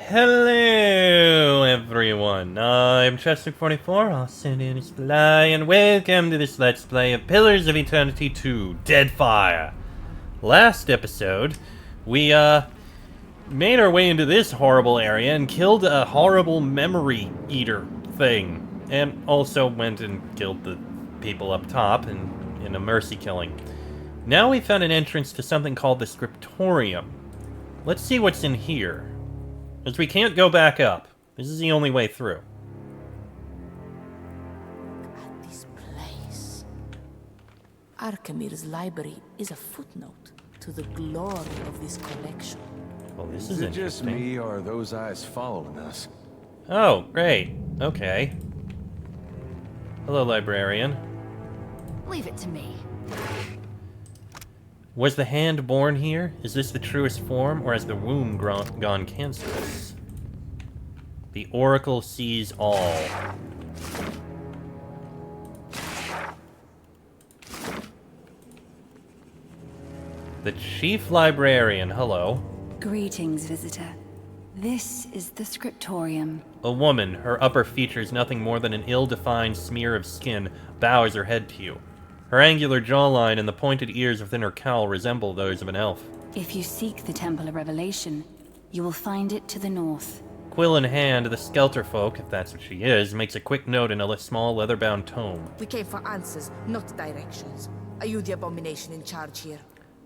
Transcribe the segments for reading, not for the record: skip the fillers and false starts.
Hello, everyone. I'm Chester44, also known as Fly, and welcome to this Let's Play of Pillars of Eternity 2, Deadfire. Last episode, we, made our way into this horrible area and killed a horrible memory eater thing. And also went and killed the people up top in a mercy killing. Now we found an entrance to something called the Scriptorium. Let's see what's in here. Because we can't go back up. This is the only way through. At this place. Archimedes' library is a footnote to the glory of this collection. Well, this Is is it just interesting. me, or are those eyes following us? Oh, great. Okay. Hello, librarian. Leave it to me. Was the hand born here? Is this the truest form, or has the womb gone cancerous? The Oracle sees all. The Chief Librarian, hello. Greetings, visitor. This is the Scriptorium. A woman, her upper features nothing more than an ill-defined smear of skin, bows her head to you. Her angular jawline and the pointed ears within her cowl resemble those of an elf. If you seek the Temple of Revelation, you will find it to the north. Quill in hand, the Skelterfolk, if that's what she is, makes a quick note in a small leather-bound tome. We came for answers, not directions. Are you the abomination in charge here?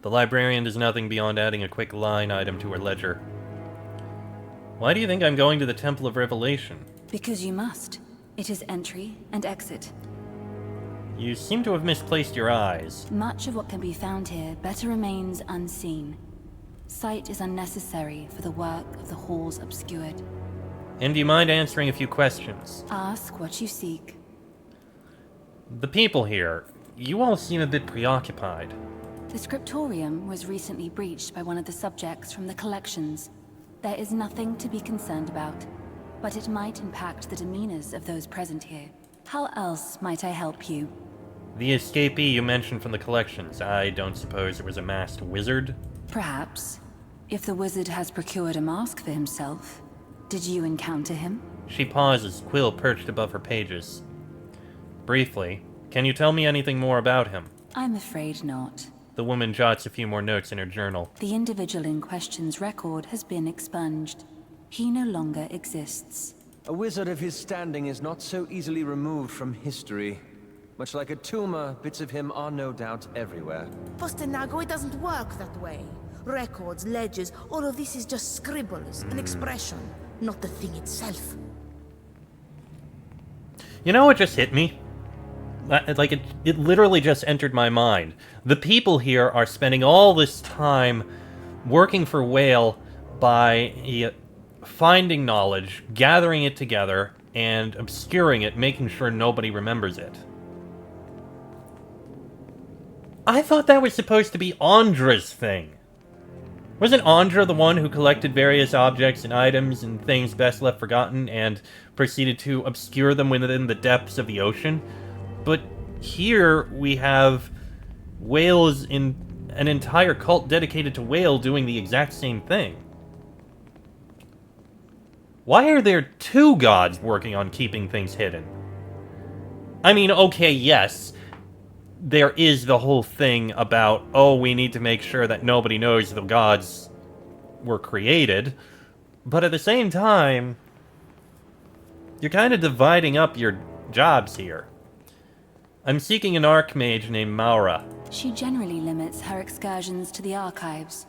The librarian does nothing beyond adding a quick line item to her ledger. Why do you think I'm going to the Temple of Revelation? Because you must. It is entry and exit. You seem to have misplaced your eyes. Much of what can be found here better remains unseen. Sight is unnecessary for the work of the halls obscured. And do you mind answering a few questions? Ask what you seek. The people here, you all seem a bit preoccupied. The Scriptorium was recently breached by one of the subjects from the collections. There is nothing to be concerned about, but it might impact the demeanors of those present here. How else might I help you? The escapee you mentioned from the collections, I don't suppose it was a masked wizard? Perhaps. If the wizard has procured a mask for himself, did you encounter him? She pauses, quill perched above her pages. Briefly, can you tell me anything more about him? I'm afraid not. The woman jots a few more notes in her journal. The individual in question's record has been expunged. He no longer exists. A wizard of his standing is not so easily removed from history. Much like a tumor, bits of him are no doubt everywhere. Postenago, it doesn't work that way. Records, ledgers, all of this is just scribbles, an expression, not the thing itself. You know what just hit me? Like, it literally just entered my mind. The people here are spending all this time working for Whale by finding knowledge, gathering it together, and obscuring it, making sure nobody remembers it. I thought that was supposed to be Andra's thing. Wasn't Andra the one who collected various objects and items and things best left forgotten and proceeded to obscure them within the depths of the ocean? But here we have whales in an entire cult dedicated to Whale doing the exact same thing. Why are there two gods working on keeping things hidden? I mean, okay, yes, there is the whole thing about, oh, we need to make sure that nobody knows the gods were created, but at the same time, you're kind of dividing up your jobs here. I'm seeking an archmage named Maura. She generally limits her excursions to the archives,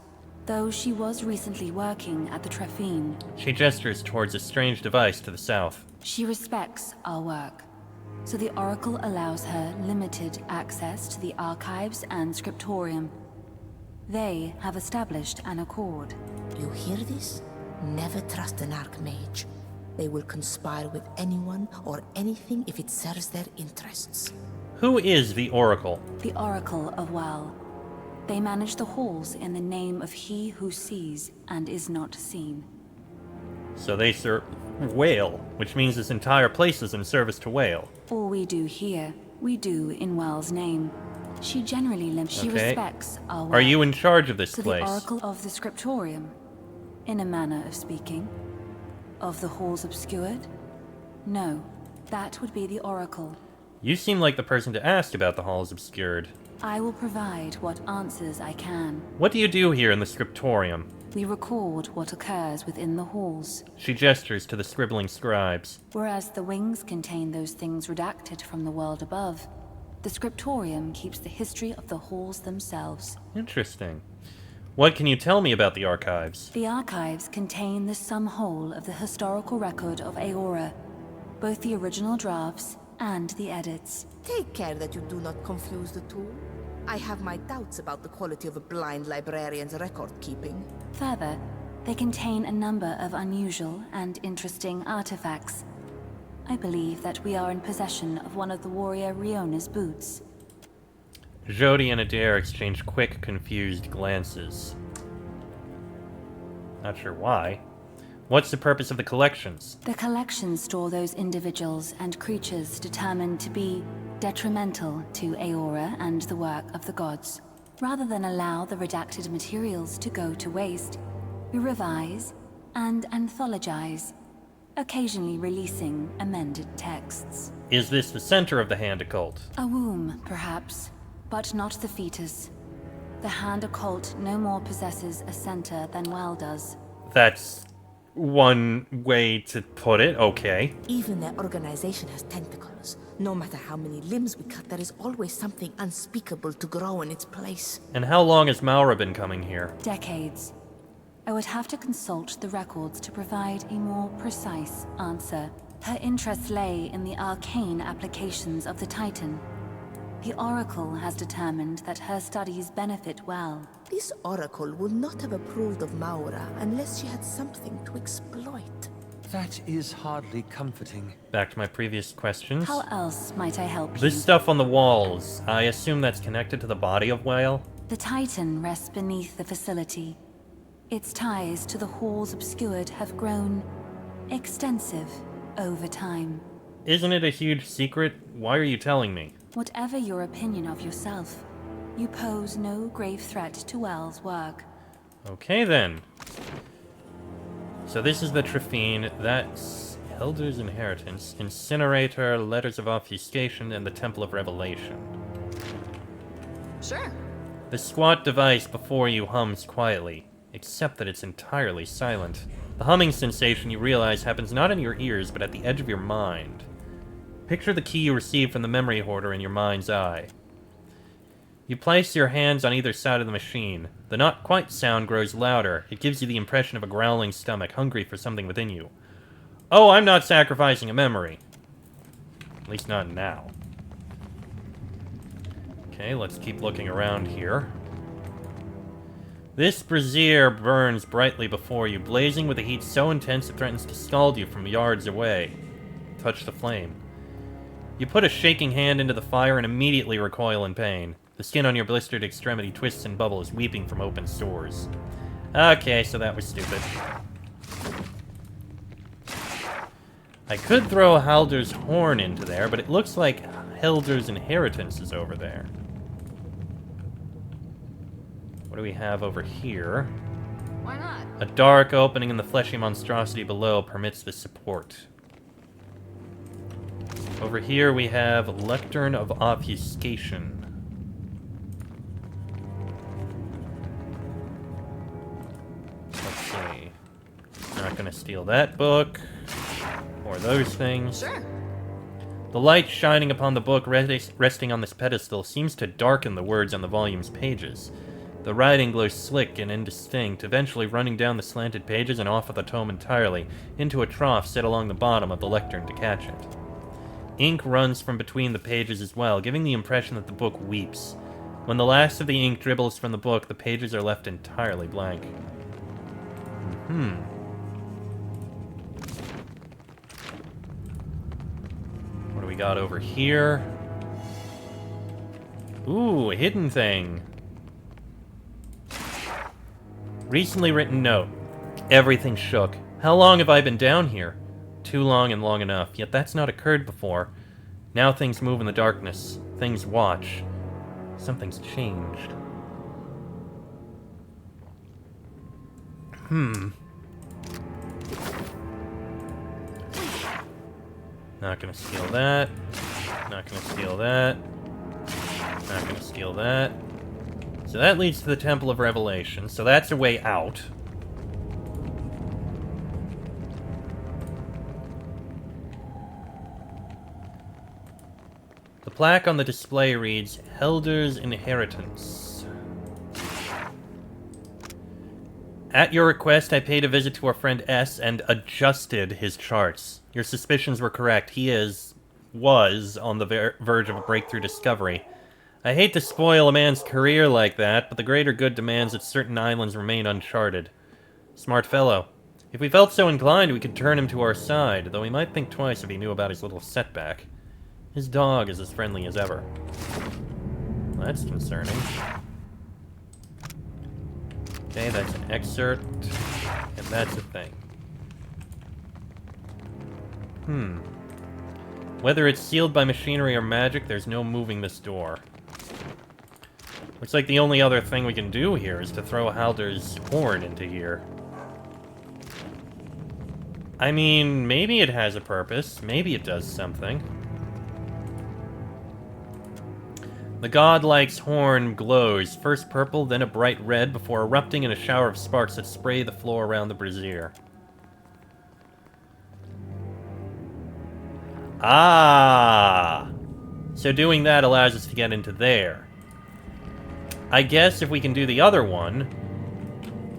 though she was recently working at the Trephine. She gestures towards a strange device to the south. She respects our work, so the Oracle allows her limited access to the archives and Scriptorium. They have established an accord. You hear this? Never trust an archmage. They will conspire with anyone or anything if it serves their interests. Who is the Oracle? The Oracle of Well. They manage the halls in the name of he who sees and is not seen. So they serve Whale, which means this entire place is in service to Whale. All we do here, we do in Well's name. She generally she Okay. respects our work. Are you in charge of this So place? the Oracle of the Scriptorium, in a manner of speaking. Of the halls obscured? No, that would be the Oracle. You seem like the person to ask about the halls obscured. I will provide what answers I can. What do you do here in the Scriptorium? We record what occurs within the halls, She gestures to the scribbling scribes. whereas the wings contain those things redacted from the world above. The Scriptorium keeps the history of the halls themselves. Interesting. What can you tell me about the archives? The archives contain the sum whole of the historical record of Aora, both the original drafts and the edits. Take care that you do not confuse the two. I have my doubts about the quality of a blind librarian's record-keeping. Further, they contain a number of unusual and interesting artifacts. I believe that we are in possession of one of the warrior Riona's boots. Jody and Adair exchange quick, confused glances. Not sure why. What's the purpose of the collections? The collections store those individuals and creatures determined to be detrimental to Aora and the work of the gods. Rather than allow the redacted materials to go to waste, we revise and anthologize, occasionally releasing amended texts. Is this the center of the Hand Occult? A womb, perhaps, but not the fetus. The Hand Occult no more possesses a center than Well does. That's one way to put it, okay. Even their organization has tentacles. No matter how many limbs we cut, there is always something unspeakable to grow in its place. And how long has Maura been coming here? Decades. I would have to consult the records to provide a more precise answer. Her interest lay in the arcane applications of the Titan. The Oracle has determined that her studies benefit Well. This oracle would not have approved of Maura unless she had something to exploit. That is hardly comforting. Back to my previous questions. How else might I help you? This stuff on the walls, I assume that's connected to the body of Whale? The Titan rests beneath the facility. Its ties to the halls obscured have grown extensive over time. Isn't it a huge secret? Why are you telling me? Whatever your opinion of yourself, you pose no grave threat to Well's work. Okay then. So this is the Trifine, that's Elder's Inheritance, Incinerator, Letters of Obfuscation, and the Temple of Revelation. Sure. The squat device before you hums quietly, except that it's entirely silent. The humming sensation you realize happens not in your ears, but at the edge of your mind. Picture the key you received from the memory hoarder in your mind's eye. You place your hands on either side of the machine. The not quite sound grows louder. It gives you the impression of a growling stomach, hungry for something within you. Oh, I'm not sacrificing a memory. At least not now. Okay, let's keep looking around here. This brazier burns brightly before you, blazing with a heat so intense it threatens to scald you from yards away. Touch the flame. You put a shaking hand into the fire and immediately recoil in pain. The skin on your blistered extremity twists and bubbles, weeping from open sores. Okay, so that was stupid. I could throw Halder's horn into there, but it looks like Halder's Inheritance is over there. What do we have over here? Why not? A dark opening in the fleshy monstrosity below permits the support. Over here we have Lectern of Obfuscation. Let's see. Not gonna steal that book. Or those things. Sure. The light shining upon the book resting on this pedestal seems to darken the words on the volume's pages. The writing glows slick and indistinct, eventually running down the slanted pages and off of the tome entirely, into a trough set along the bottom of the lectern to catch it. Ink runs from between the pages as well, giving the impression that the book weeps. When the last of the ink dribbles from the book, the pages are left entirely blank. What do we got over here? Ooh, a hidden thing. Recently written note. Everything shook. How long have I been down here? Too long and long enough, yet that's not occurred before. Now things move in the darkness. Things watch. Something's changed. Not gonna steal that. Not gonna steal that. Not gonna steal that. So that leads to the Temple of Revelation. So that's a way out. The plaque on the display reads, Helder's Inheritance. At your request, I paid a visit to our friend S and adjusted his charts. Your suspicions were correct. He was on the verge of a breakthrough discovery. I hate to spoil a man's career like that, but the greater good demands that certain islands remain uncharted. Smart fellow. If we felt so inclined, we could turn him to our side, though he might think twice if he knew about his little setback. His dog is as friendly as ever. Well, that's concerning. Okay, that's an excerpt, and that's a thing. Whether it's sealed by machinery or magic, there's no moving this door. Looks like the only other thing we can do here is to throw Halder's horn into here. I mean, maybe it has a purpose. Maybe it does something. The godlike's horn glows, first purple, then a bright red, before erupting in a shower of sparks that spray the floor around the brazier. Ah! So doing that allows us to get into there. I guess if we can do the other one,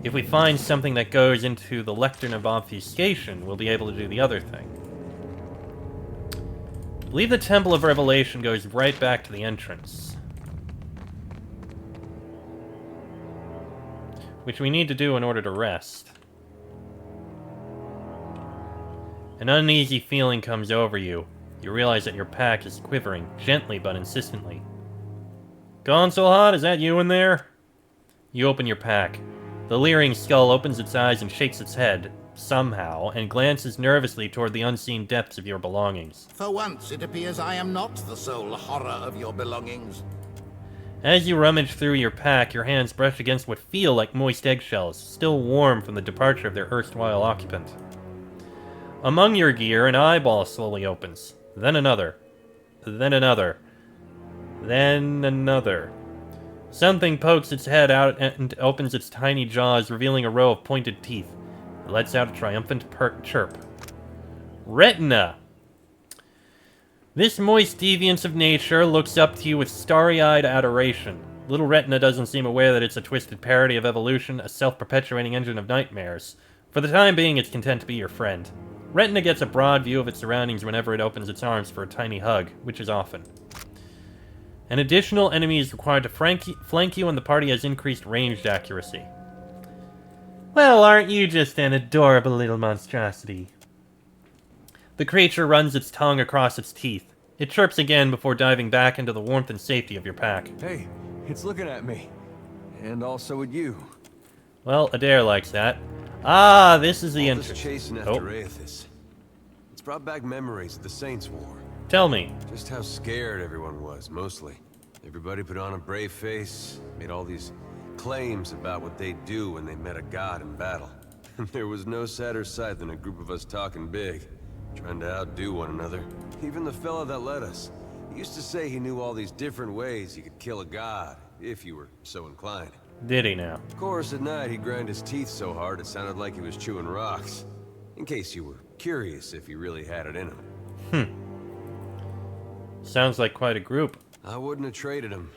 if we find something that goes into the lectern of obfuscation, we'll be able to do the other thing. I believe the Temple of Revelation goes right back to the entrance. Which we need to do in order to rest. An uneasy feeling comes over you. You realize that your pack is quivering, gently but insistently. Gone so hot? Is that you in there? You open your pack. The leering skull opens its eyes and shakes its head, somehow, and glances nervously toward the unseen depths of your belongings. For once, it appears I am not the sole horror of your belongings. As you rummage through your pack, your hands brush against what feel like moist eggshells, still warm from the departure of their erstwhile occupant. Among your gear, an eyeball slowly opens. Then another. Then another. Then another. Something pokes its head out and opens its tiny jaws, revealing a row of pointed teeth. It lets out a triumphant chirp. Retina! This moist deviance of nature looks up to you with starry-eyed adoration. Little Retina doesn't seem aware that it's a twisted parody of evolution, a self-perpetuating engine of nightmares. For the time being, it's content to be your friend. Retina gets a broad view of its surroundings whenever it opens its arms for a tiny hug, which is often. An additional enemy is required to flank you, and the party has increased ranged accuracy. Well, aren't you just an adorable little monstrosity? The creature runs its tongue across its teeth. It chirps again before diving back into the warmth and safety of your pack. Hey, it's looking at me. And also at you. Well, Adair likes that. Ah, this is the This entrance. chasing after Aethys. It's brought back memories of the Saints' War. Tell me. Just how scared everyone was, mostly. Everybody put on a brave face, made all these claims about what they'd do when they met a god in battle. And there was no sadder sight than a group of us talking big, trying to outdo one another. Even the fella that led us, he used to say he knew all these different ways you could kill a god, if you were so inclined. Did he now? Of course, at night he'd grind his teeth so hard it sounded like he was chewing rocks. In case you were curious if he really had it in him. Sounds like quite a group. I wouldn't have traded him.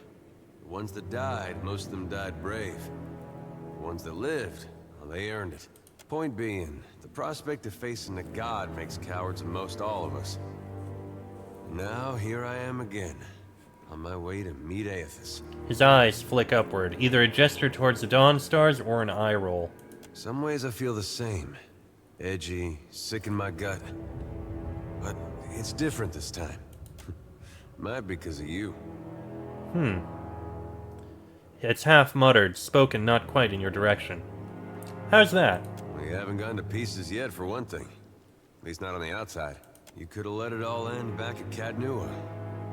The ones that died, most of them died brave. The ones that lived, well, they earned it. Point being, the prospect of facing a god makes cowards of most all of us. Now, here I am again, on my way to meet Aethys. His eyes flick upward, either a gesture towards the dawn stars or an eye roll. Some ways I feel the same. Edgy, sick in my gut. But it's different this time. Might be because of you. It's half muttered, spoken not quite in your direction. How's that? We haven't gone to pieces yet, for one thing. At least not on the outside. You could have let it all end back at Cadnua,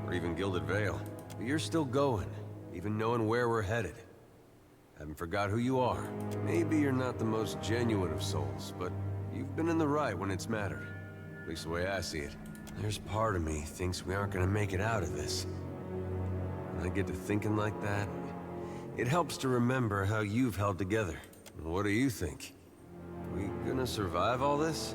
or even Gilded Vale. But you're still going, even knowing where we're headed. Haven't forgot who you are. Maybe you're not the most genuine of souls, but you've been in the right when it's mattered. At least the way I see it. There's part of me thinks we aren't gonna make it out of this. When I get to thinking like that, it helps to remember how you've held together. What do you think? We gonna survive all this?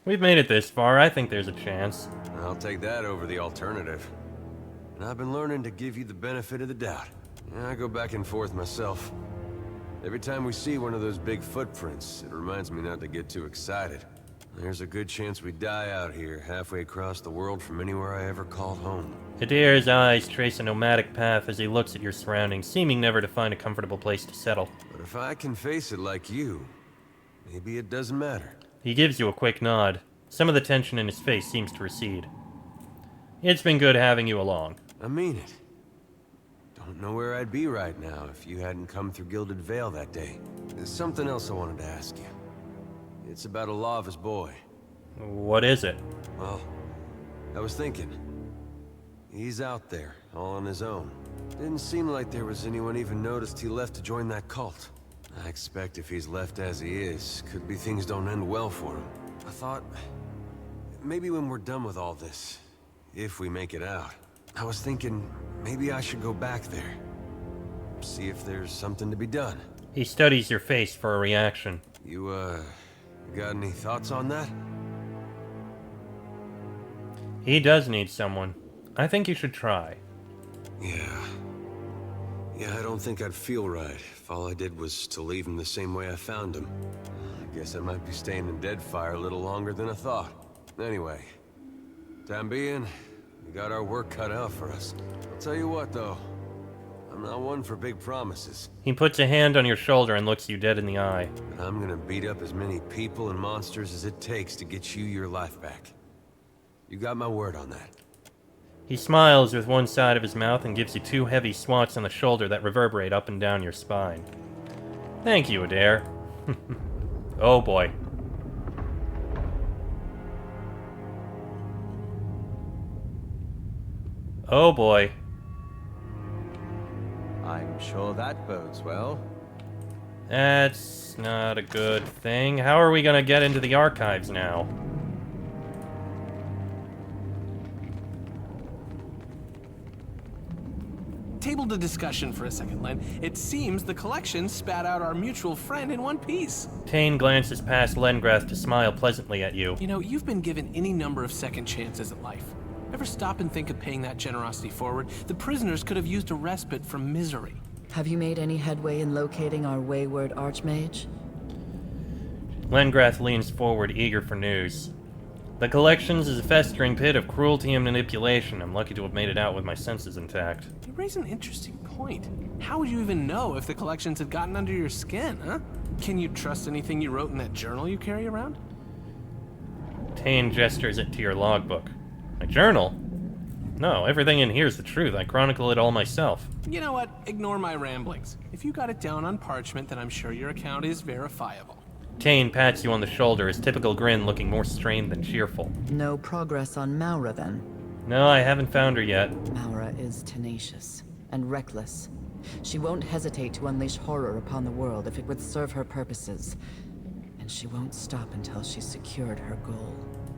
We've made it this far. I think there's a chance. I'll take that over the alternative. And I've been learning to give you the benefit of the doubt. I go back and forth myself. Every time we see one of those big footprints, it reminds me not to get too excited. There's a good chance we die out here, halfway across the world from anywhere I ever called home. Adair's eyes trace a nomadic path as he looks at your surroundings, seeming never to find a comfortable place to settle. But if I can face it like you, maybe it doesn't matter. He gives you a quick nod. Some of the tension in his face seems to recede. It's been good having you along. I mean it. Don't know where I'd be right now if you hadn't come through Gilded Vale that day. There's something else I wanted to ask you. It's about a Lava's boy. What is it? Well, I was thinking. He's out there, all on his own. Didn't seem like there was anyone even noticed he left to join that cult. I expect if he's left as he is, could be things don't end well for him. I thought, maybe when we're done with all this, if we make it out, I was thinking maybe I should go back there. See if there's something to be done. He studies your face for a reaction. You, got any thoughts on that? He does need someone. I think you should try. Yeah, I don't think I'd feel right if all I did was to leave him the same way I found him. I guess I might be staying in Deadfire a little longer than I thought. Anyway, time being, we got our work cut out for us. I'll tell you what, though. I'm not one for big promises. He puts a hand on your shoulder and looks you dead in the eye. But I'm gonna beat up as many people and monsters as it takes to get you your life back. You got my word on that. He smiles with one side of his mouth and gives you 2 heavy swats on the shoulder that reverberate up and down your spine. Thank you, Adair. Oh boy. Oh boy. I'm sure that bodes well. That's not a good thing. How are we gonna get into the archives now? Table to discussion for a second, Len. It seems the collection spat out our mutual friend in one piece. Tane glances past Lengrath to smile pleasantly at you. You know, you've been given any number of second chances at life. Ever stop and think of paying that generosity forward? The prisoners could have used a respite from misery. Have you made any headway in locating our wayward archmage? Lengrath leans forward, eager for news. The collections is a festering pit of cruelty and manipulation. I'm lucky to have made it out with my senses intact. You raise an interesting point. How would you even know if the collections had gotten under your skin, huh? Can you trust anything you wrote in that journal you carry around? Tane gestures it to your logbook. My journal? No, everything in here's the truth. I chronicle it all myself. You know what? Ignore my ramblings. If you got it down on parchment, then I'm sure your account is verifiable. Tane pats you on the shoulder, his typical grin looking more strained than cheerful. No progress on Maura, then? No, I haven't found her yet. Maura is tenacious and reckless. She won't hesitate to unleash horror upon the world if it would serve her purposes. And she won't stop until she's secured her goal.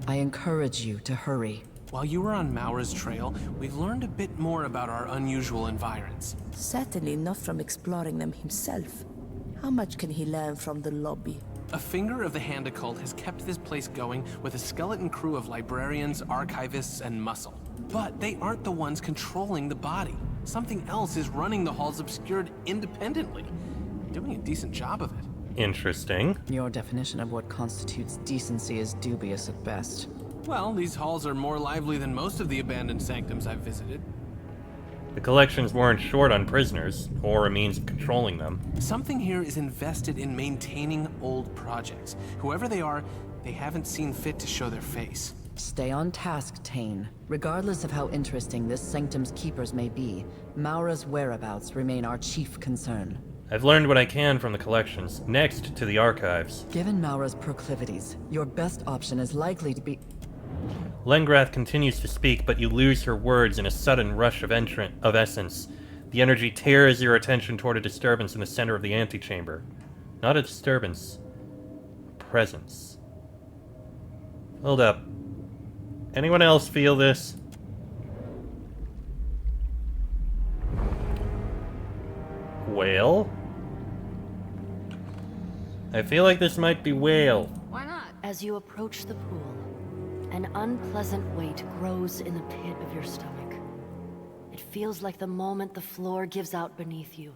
I encourage you to hurry. While you were on Maura's trail, we've learned a bit more about our unusual environs. Certainly not from exploring them himself. How much can he learn from the lobby? A finger of the Hand Occult has kept this place going with a skeleton crew of librarians, archivists, and muscle. But they aren't the ones controlling the body. Something else is running the halls obscured independently. Doing a decent job of it. Interesting. Your definition of what constitutes decency is dubious at best. Well, these halls are more lively than most of the abandoned sanctums I've visited. The collections weren't short on prisoners, or a means of controlling them. Something here is invested in maintaining old projects. Whoever they are, they haven't seen fit to show their face. Stay on task, Tane. Regardless of how interesting this sanctum's keepers may be, Maura's whereabouts remain our chief concern. I've learned what I can from the collections. Next, to the archives. Given Maura's proclivities, your best option is likely to be... Lengrath continues to speak, but you lose her words in a sudden rush of essence. The energy tears your attention toward a disturbance in the center of the antechamber. Not a disturbance. A presence. Hold up. Anyone else feel this? Whale? I feel like this might be whale. Why not? As you approach the pool, an unpleasant weight grows in the pit of your stomach. It feels like the moment the floor gives out beneath you,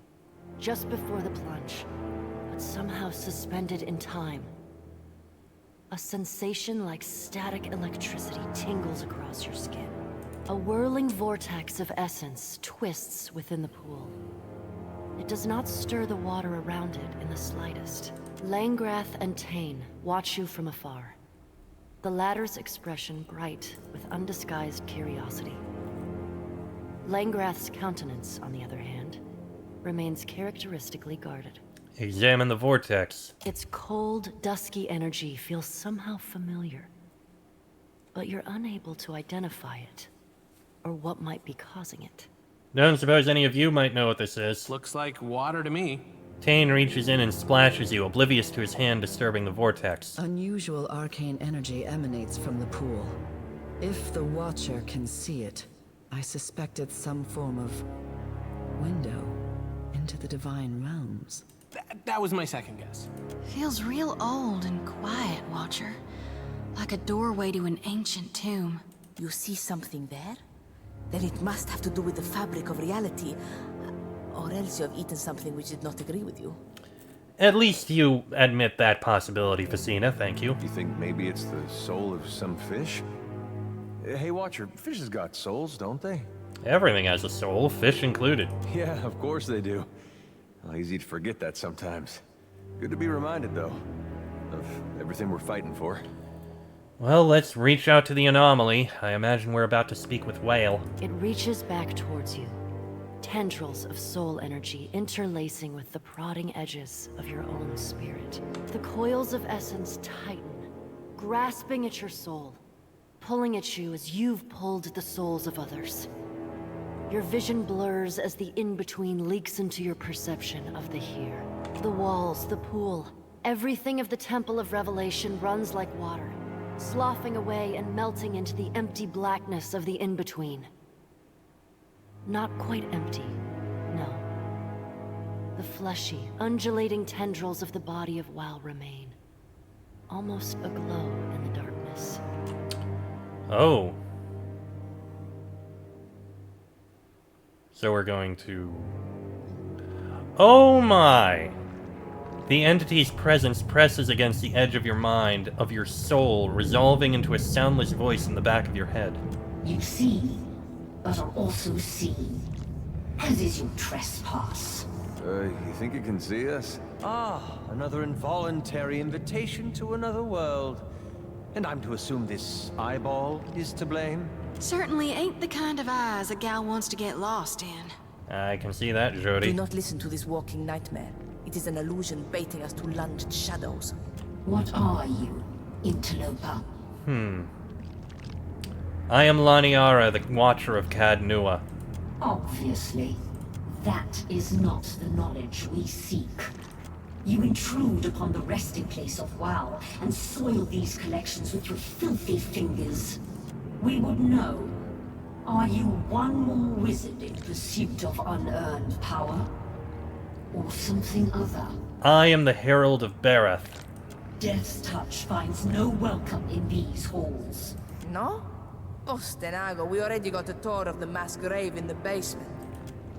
just before the plunge, but somehow suspended in time. A sensation like static electricity tingles across your skin. A whirling vortex of essence twists within the pool. It does not stir the water around it in the slightest. Langrath and Tane watch you from afar, the latter's expression bright with undisguised curiosity. Langrath's countenance, on the other hand, remains characteristically guarded. Examine the vortex. Its cold, dusky energy feels somehow familiar, but you're unable to identify it, or what might be causing it. Don't suppose any of you might know what this is. Looks like water to me. Tane reaches in and splashes you, oblivious to his hand disturbing the vortex. Unusual arcane energy emanates from the pool. If the Watcher can see it, I suspect it's some form of window into the divine realms. That was my second guess. Feels real old and quiet, Watcher. Like a doorway to an ancient tomb. You see something there? Then it must have to do with the fabric of reality. Or else you have eaten something which did not agree with you. At least you admit that possibility, Facina, thank you. You think maybe it's the soul of some fish? Hey, Watcher, fishes got souls, don't they? Everything has a soul, fish included. Yeah, of course they do. Well, easy to forget that sometimes. Good to be reminded, though, of everything we're fighting for. Well, let's reach out to the anomaly. I imagine we're about to speak with Whale. It reaches back towards you, tendrils of soul energy interlacing with the prodding edges of your own spirit. The coils of essence tighten, grasping at your soul, pulling at you as you've pulled the souls of others. Your vision blurs as the in-between leaks into your perception of the here. The walls, the pool, everything of the Temple of Revelation runs like water, sloughing away and melting into the empty blackness of the in-between. Not quite empty, no. The fleshy, undulating tendrils of the body of Wow remain, almost aglow in the darkness. Oh. So we're going to... Oh my! The entity's presence presses against the edge of your mind, of your soul, resolving into a soundless voice in the back of your head. You see, but are also seen, as is your trespass. You think it can see us? Ah, another involuntary invitation to another world. And I'm to assume this eyeball is to blame? Certainly ain't the kind of eyes a gal wants to get lost in. I can see that, Jody. Do not listen to this walking nightmare. It is an illusion baiting us to lunge at shadows. What are you, interloper? I am Laniara, the Watcher of Cad Nua. Obviously, that is not the knowledge we seek. You intrude upon the resting place of WoW and soil these collections with your filthy fingers. We would know. Are you one more wizard in pursuit of unearned power? Or something other? I am the Herald of Bereth. Death's touch finds no welcome in these halls. No? Ostenago, we already got a tour of the mass grave in the basement.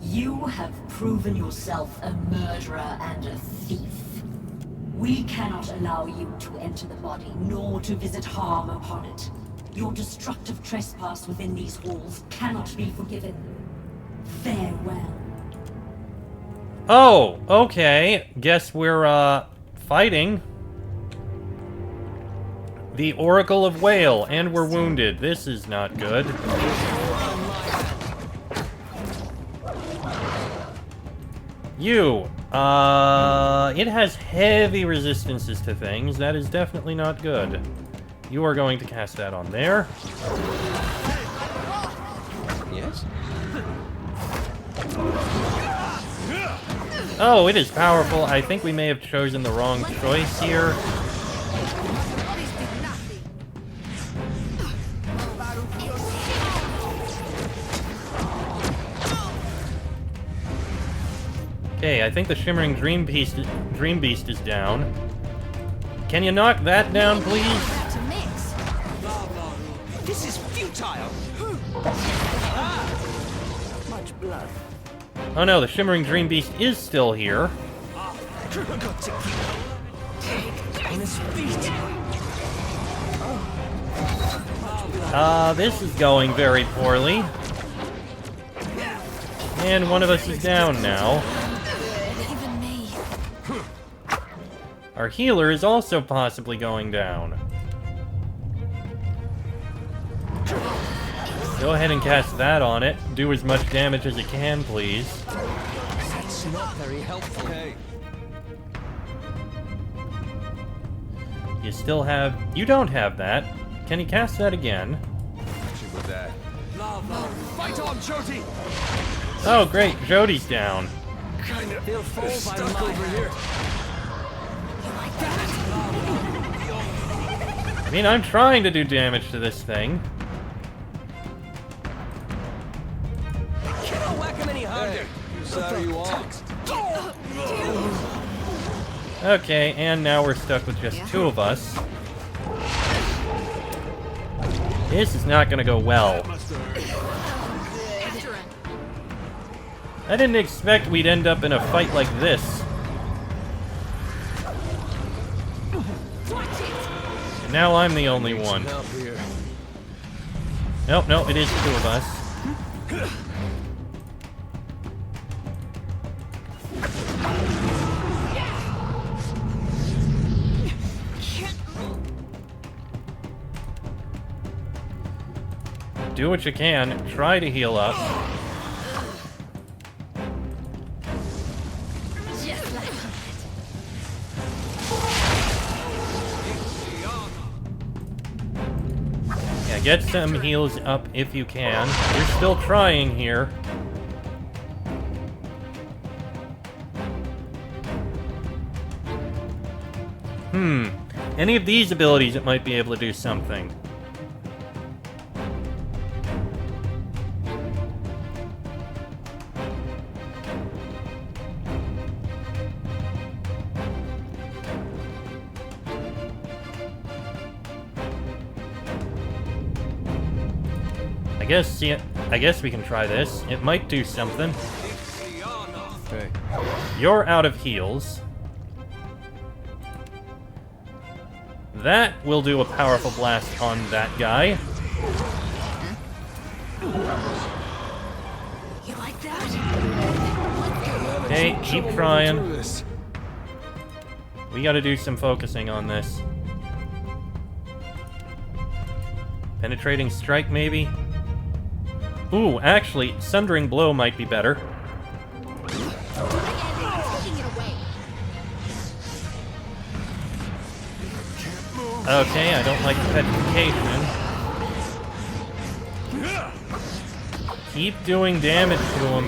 You have proven yourself a murderer and a thief. We cannot allow you to enter the body, nor to visit harm upon it. Your destructive trespass within these halls cannot be forgiven. Farewell. Oh, okay. Guess we're, fighting the Oracle of Whale, and we're wounded. This is not good. You, it has heavy resistances to things. That is definitely not good. You are going to cast that on there. Yes? Oh, it is powerful. I think we may have chosen the wrong choice here. Okay, I think the Shimmering Dream Beast is down. Can you knock that down, please? This is futile! Much blood. Oh no, the Shimmering Dream Beast is still here. This is going very poorly. And one of us is down now. Even me. Our healer is also possibly going down. Go ahead and cast that on it. Do as much damage as it can, please. That's not very helpful. Hey. You still have... You don't have that. Can you cast that again? With that. Fight on, Jody! Oh, great. Jody's down. Kind of feel stuck over here. I mean, I'm trying to do damage to this thing. Can't whack him any harder. Sorry you want. Okay, and now we're stuck with just two of us. This is not gonna go well. I didn't expect we'd end up in a fight like this. And now I'm the only one. Nope, nope, it is the two of us. Do what you can. Try to heal up. Yeah, get some heals up if you can. We're still trying here. Any of these abilities, it might be able to do something. I guess we can try this. It might do something. Okay. You're out of heals. That will do a powerful blast on that guy. You like that? Okay, keep trying. We gotta do some focusing on this. Penetrating strike, maybe? Ooh, actually, Sundering Blow might be better. Okay, I don't like the petrification. Keep doing damage to him.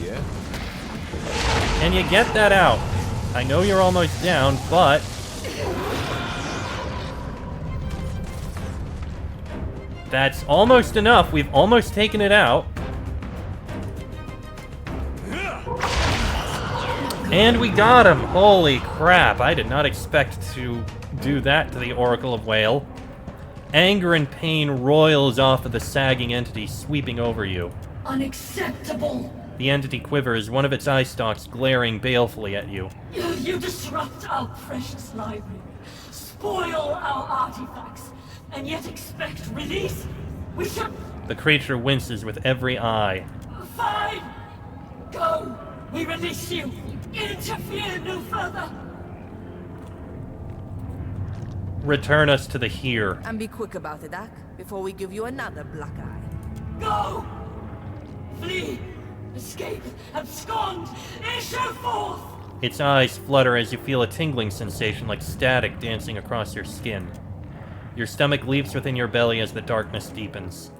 Yeah. Can you get that out? I know you're almost down, but... That's almost enough. We've almost taken it out. And we got him! Holy crap, I did not expect to do that to the Oracle of Whale. Anger and pain roils off of the sagging entity sweeping over you. Unacceptable! The entity quivers, one of its eye stalks glaring balefully at you. You disrupt our precious library, spoil our artifacts, and yet expect release? We should... The creature winces with every eye. Fine! Go! We release you! Interfere no further! Return us to the here. And be quick about it, Doc, before we give you another black eye. Go! Flee! Escape! Abscond! Issue forth! Its eyes flutter as you feel a tingling sensation like static dancing across your skin. Your stomach leaps within your belly as the darkness deepens.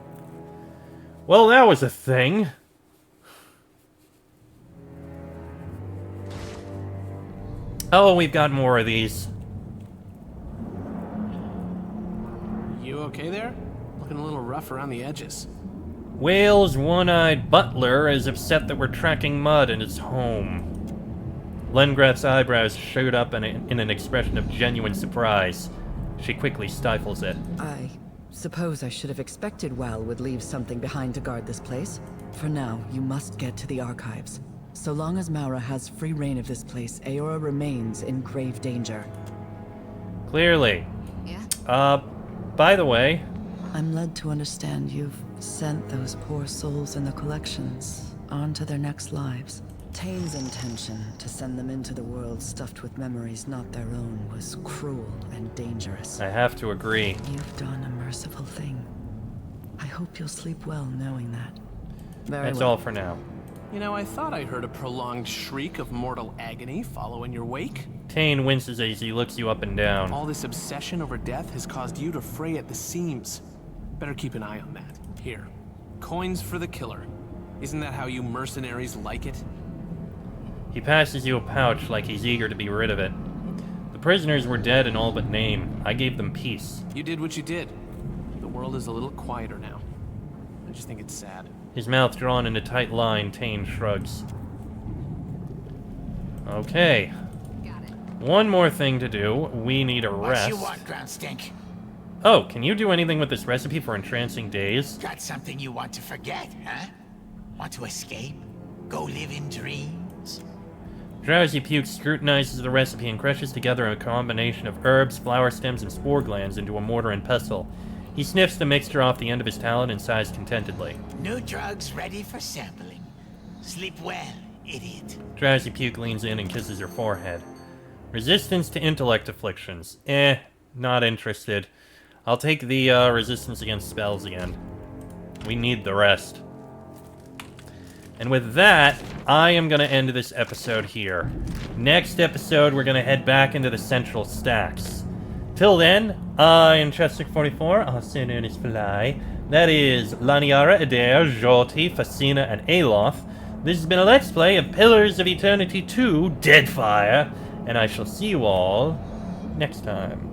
Well, that was a thing. Oh, we've got more of these. You okay there? Looking a little rough around the edges. Whale's one-eyed butler is upset that we're tracking Mud in his home. Lengrath's eyebrows shoot up in an expression of genuine surprise. She quickly stifles it. I suppose I should have expected Wal would leave something behind to guard this place. For now, you must get to the archives. So long as Maura has free reign of this place, Aora remains in grave danger. Clearly. Yeah? By the way... I'm led to understand you've sent those poor souls in the collections on to their next lives. Tane's intention to send them into the world stuffed with memories not their own was cruel and dangerous. I have to agree. You've done a merciful thing. I hope you'll sleep well knowing that. That's all for now. You know, I thought I heard a prolonged shriek of mortal agony follow in your wake. Tane winces as he looks you up and down. All this obsession over death has caused you to fray at the seams. Better keep an eye on that. Here. Coins for the killer. Isn't that how you mercenaries like it? He passes you a pouch like he's eager to be rid of it. The prisoners were dead in all but name. I gave them peace. You did what you did. The world is a little quieter now. I just think it's sad. His mouth drawn in a tight line, Tane shrugs. Okay. Got it. One more thing to do. We need a rest. What you want, Ground Stink? Oh, can you do anything with this recipe for entrancing days? Got something you want to forget, huh? Want to escape? Go live in dreams? Drowsy Puke scrutinizes the recipe and crushes together a combination of herbs, flower stems, and spore glands into a mortar and pestle. He sniffs the mixture off the end of his talon and sighs contentedly. New drugs ready for sampling. Sleep well, idiot. Drowsy Puke leans in and kisses her forehead. Resistance to intellect afflictions. Not interested. I'll take the resistance against spells again. We need the rest. And with that, I am going to end this episode here. Next episode, we're going to head back into the central stacks. Till then, I am Chester44, also known as Fly. That is Laniara, Adair, Jolty, Fascina, and Aloth. This has been a Let's Play of Pillars of Eternity 2, Deadfire, and I shall see you all next time.